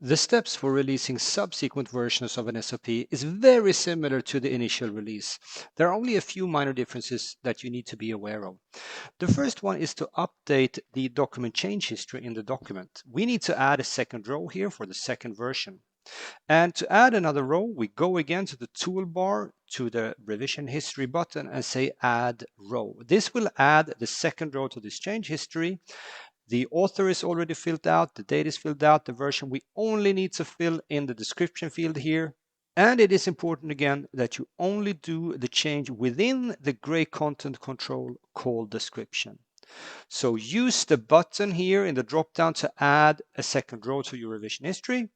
The steps for releasing subsequent versions of an SOP is very similar to the initial release. There are only a few minor differences that you need to be aware of. The first one is to update the document change history in the document. We need to add a second row here for the second version. And to add another row, we go again to the toolbar to the revision history button and say add row. This will add the second row to this change history. The author is already filled out, the date is filled out, the version. We only need to fill in the description field here. And it is important again that you only do the change within the gray content control called description. So use the button here in the drop-down to add a second row to your revision history.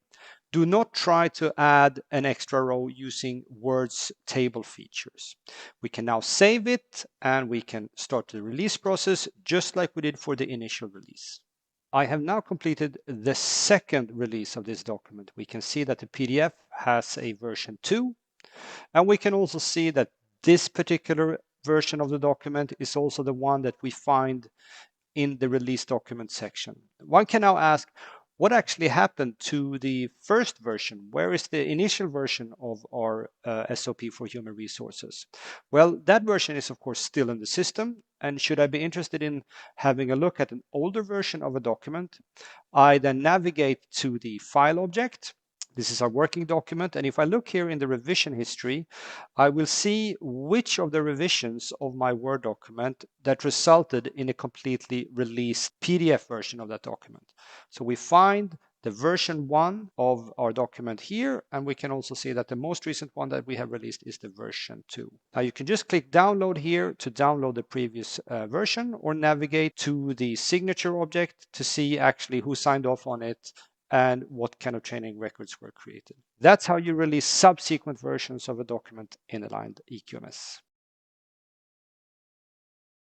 Do not try to add an extra row using Word's table features. We can now save it and we can start the release process just like we did for the initial release. I have now completed the second release of this document. We can see that the PDF has a version 2, and we can also see that this particular version of the document is also the one that we find in the release document section. One can now ask, what actually happened to the first version? Where is the initial version of our SOP for human resources? Well, that version is of course still in the system, and should I be interested in having a look at an older version of a document, I then navigate to the file object. This is our working document, and if I look here in the revision history, I will see which of the revisions of my Word document that resulted in a completely released PDF version of that document. So we find the version 1 of our document here, and we can also see that the most recent one that we have released is the version 2. Now you can just click download here to download the previous version, or navigate to the signature object to see actually who signed off on it and what kind of training records were created. That's how you release subsequent versions of a document in Aligned eQMS.